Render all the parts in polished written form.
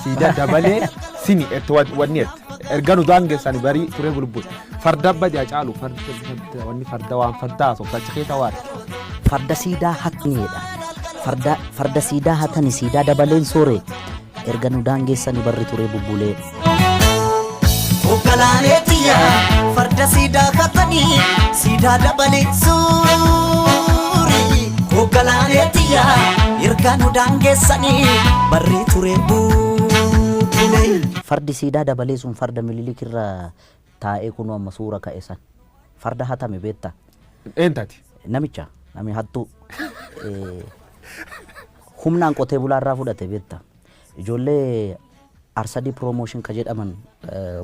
siidaa dabalee sini wanni erga nu daangeessani barii ture bulbul farda badaa caalu wanni farda waan fardaa soqacha keessa waan farda siidaa hatneedha farda siidaa hatani siidaa dabaleen soore erga nu daangeessani barri ture bubbulee Ogalaneetiya farda siidaa hatani siidaa dabaleen soore Ogalaneetiya erga nu daangeessani barri ture bubbulee fardi siidaa dabalee sun farda mililikirra taa'ee kunu amma suura ka'esan farda hatame beetta eentati nami hattu humnaan qotee bulaarraa fudhate beetta ijoollee arsadi promotion ka jedhaman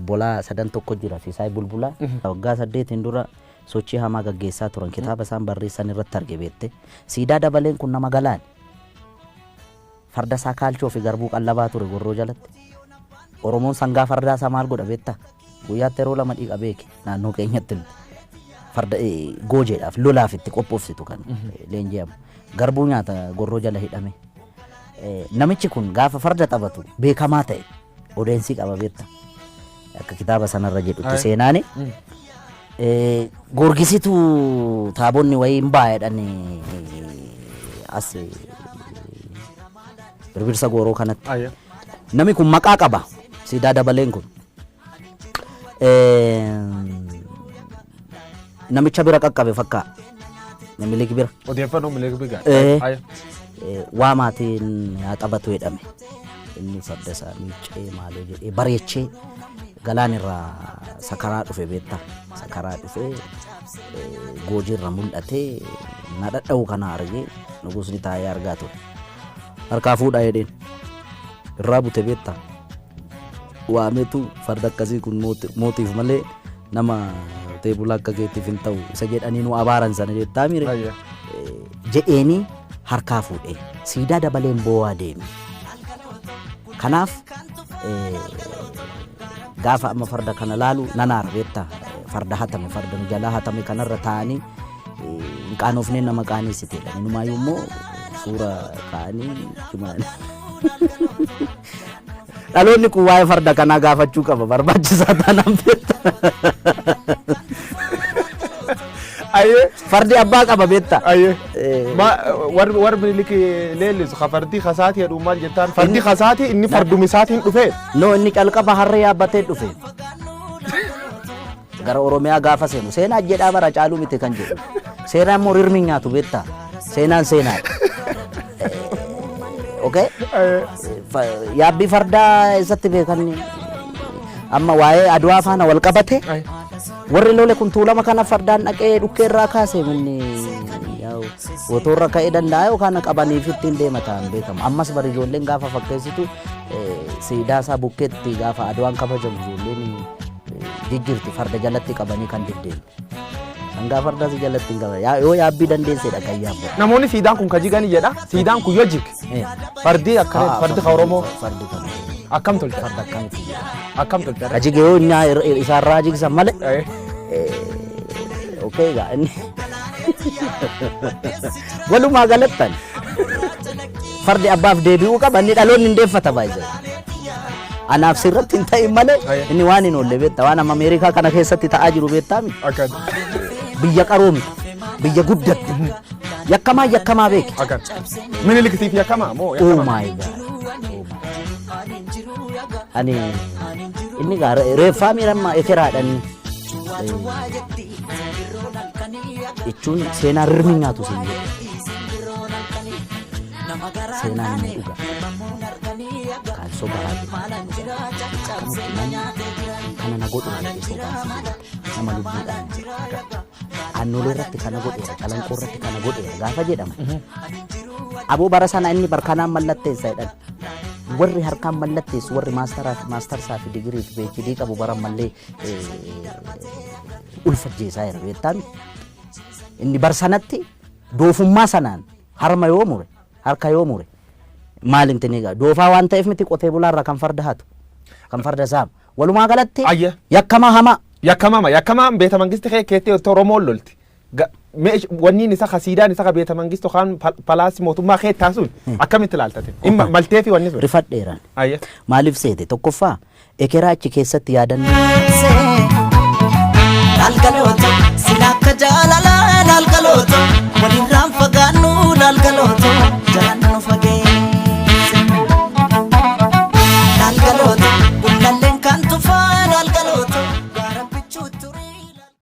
bolaa sadan tokko jira Sisaay Bulbulaa waggaa 8 dura sochii hamaa gaggeessaa turan kitaaba isaan barreessan irratti arge beette siidaa dabaleen kun nama galaan farda isaa kaalchoo fi garbuu qallabaa ture gorroo jalatti Oromoon sangaa fardaa isaa maal godha beetta guyyaatti yeroo lama dhiiqa beeke naannoo keenyatti farda goojeedhaaf lolaaf itti qophoofsitu kan leenji'amu garbuu nyaata gorroo jala hidhame namichi kun gaafa farda taphatu beekamaa ta'e odeensii qaba beetta akka kitaaba sanarra jedhutti seenaani gorgisitu taabonni wayii hin baay'edhan as birbirsa gooroo kanatti nami kun maqaa qaba siidaa dabaleen kun namicha bira qaqqabe fakkaa namiliki bira odeeffannoo miliki biga waa maatiin haa taphatu jedhame inni farda isaa miicee maalee jedhee bareechee galaan irraa sakaraa dhufe beetta sakaraa dhufe goojiirra mul'atee na dhadha'u kana argee nugusni taa'ee argaa ture harkaa fuudhaa jedheen irraa bute beetta waametu farda akkasii kun mootiif malee nama teebula akka keetiif hin ta'u isa jedhanii nu abaaran sana jettaa mire jedheeni harkaa fuudhee siidaa dabaleen boo'aa deeme kanaaf gaafa amma farda kana laalu nanaara beetta farda hatame farda jalaa hatame kanarra taa'anii hin qaanofneen nama qaaniisiteedha inumaayyuu immoo suura kaanii jumaani dhaloonni kun waa'ee farda kanaa gaafachuu qaba barbaachisaa taanaan beetta fardi abbaa qaba beetta war miliki leellisu ka fardi kasaati jedhu maal jettaan fardi kasaati inni fardumisaatiin dhufe no inni calqaba harree yaabbatee dhufe gara Oromiyaa gaafa seenu seenaa jedhaa bara caaluu miti kan jedhu seenaa immoo rirmi nyaatu beetta seenaan okay yaabbii fardaa isatti beekan amma waa'ee Adwaa faana wal qabate warri lole kun tuulama kana fardaan dhaqee dhukkee irraa kaasee minni wotorra ka'ee danda'a yookaan qabaniif ittiin deemataan beekama ammas bari ijoolleen gaafa fakkeessitu siidaa isaa bukkeetti gaafa Adwaan kabajamu ijoolleen jijjiirti farda jalatti qabanii kan deddeemu sangaa farda si jalatti qaba yoo yaabbii dandeessedha kan yaabbu namoonni siidaan kun kajigan jedha siidaan kun yoo jig fardi akka fardi Oromoo fardi kan akkam tolcha farda akkamitti akkam tolcha kajige yoo nya isaarraa jigsan malee okay ga inni walumaa galattan fardi abbaaf deebi'uu qaba inni dhaloonni hin deeffata baay'ee anaaf sirratti hin ta'in malee inni waan hin oolle beetta waan amma Ameerikaa kana keessatti ta'aa jiru beettaami biyya qaroomi biyya guddatti yakkamaa beeki minilikitiif yakkamaa moo oh my god ani inni gaara reeffaa miidhammaa ekeraadhanii jechuun seenaa rirmi nyaatu siin jedhe seenaa inni dhuga kan sobaa kana na godhu nama lubbuudhaan annolee irratti kana godheera calanqoo irratti kana godheera gaafa jedhama aboo bara sana inni barkanaan mallatteessa jedhan warri harkaan mallatteessu warri maastarsaa fi digirii fi PhD qabu baran mallee ulfajjeesaa jira beektaami inni bar sanatti doofummaa sanaan harma yoo mure harka yoo mure maalin tiniga doofaa waan ta'eef miti qotee bulaarra kan farda hatu kan farda saama walumaa galatti yakkamaa beeta mangisti keetti Oromoo lolti wanni isa khasiidaan isa beeta mangisto kan palaasi mootummaa keettaa sun akkamitti ilaaltate imma maltee fi wanni sun rifadheeraan ayya maaliif seete tokkoffaa ekeraa achi keessatti yaadannoo